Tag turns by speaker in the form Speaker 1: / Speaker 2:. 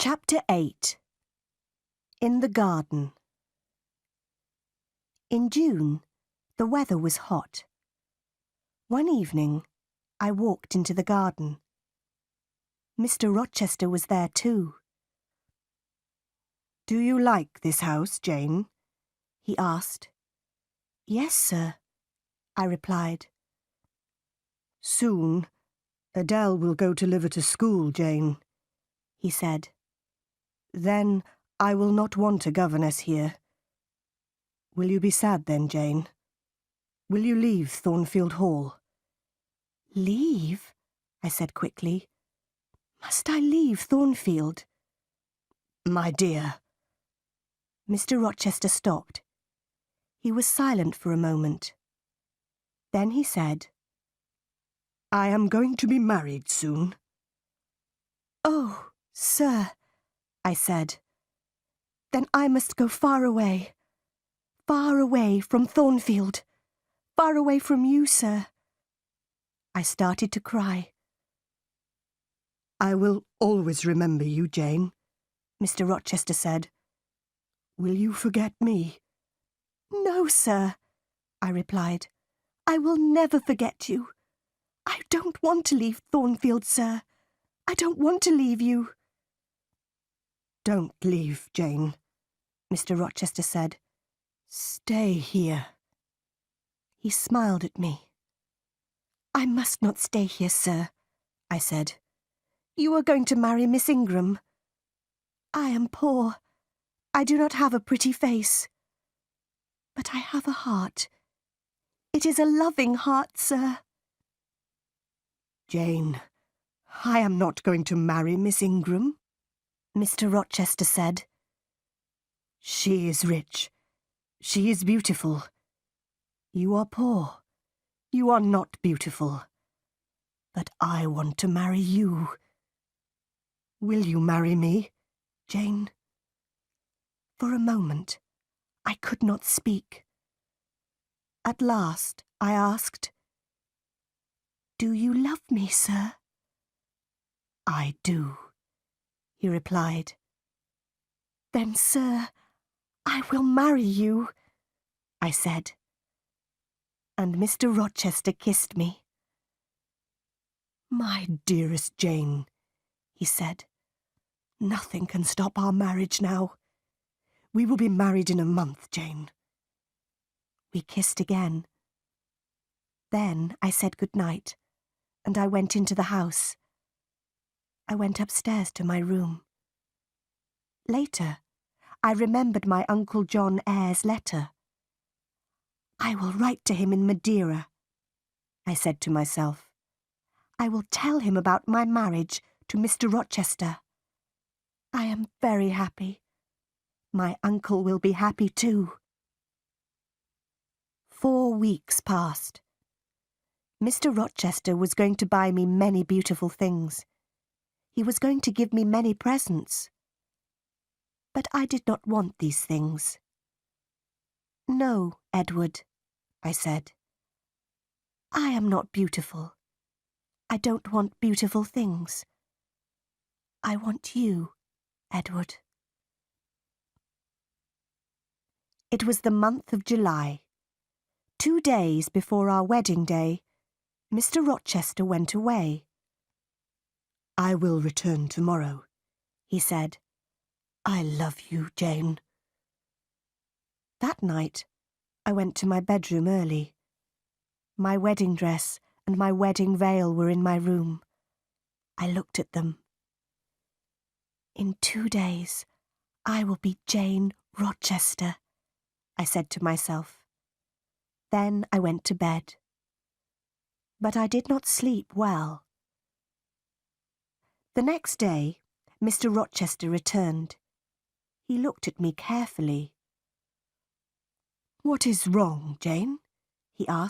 Speaker 1: Chapter 8. In the Garden. In June, the weather was hot. One evening, I walked into the garden. Mr. Rochester was there too. "Do you like this house, Jane?" he asked. "Yes, sir," I replied. "Soon, Adele will go to live at a school, Jane," he said. "Then I will not want a governess here. Will you be sad then, Jane? Will you leave Thornfield Hall?" "Leave?" I said quickly. "Must I leave Thornfield?" "My dear." Mr. Rochester stopped. He was silent for a moment. Then he said, "I am going to be married soon." "Oh, sir," I said, "then I must go far away from Thornfield, far away from you, sir." I started to cry. "I will always remember you, Jane," Mr. Rochester said. "Will you forget me?" "No, sir," I replied. "I will never forget you. I don't want to leave Thornfield, sir. I don't want to leave you." "Don't leave, Jane," Mr. Rochester said. "Stay here." He smiled at me. "I must not stay here, sir," I said. "You are going to marry Miss Ingram. I am poor. I do not have a pretty face. But I have a heart. It is a loving heart, sir." "Jane, I am not going to marry Miss Ingram," Mr. Rochester said. "She is rich. She is beautiful. You are poor. You are not beautiful. But I want to marry you. Will you marry me, Jane?" For a moment, I could not speak. At last, I asked, "Do you love me, sir?" "I do," he replied. "Then, sir, I will marry you," I said. And Mr. Rochester kissed me. "My dearest Jane," he said, "nothing can stop our marriage now. We will be married in a month, Jane." We kissed again. Then I said good night, and I went into the house. I went upstairs to my room. Later, I remembered my Uncle John Eyre's letter. "I will write to him in Madeira," I said to myself. "I will tell him about my marriage to Mr. Rochester. I am very happy. My uncle will be happy too." 4 weeks passed. Mr. Rochester was going to buy me many beautiful things. He was going to give me many presents. But I did not want these things. "No, Edward," I said. "I am not beautiful. I don't want beautiful things. I want you, Edward." It was the month of July. 2 days before our wedding day, Mr. Rochester went away. "I will return tomorrow," he said. "I love you, Jane." That night, I went to my bedroom early. My wedding dress and my wedding veil were in my room. I looked at them. "In 2 days, I will be Jane Rochester," I said to myself. Then I went to bed. But I did not sleep well. The next day, Mr. Rochester returned. He looked at me carefully. "What is wrong, Jane?" he asked.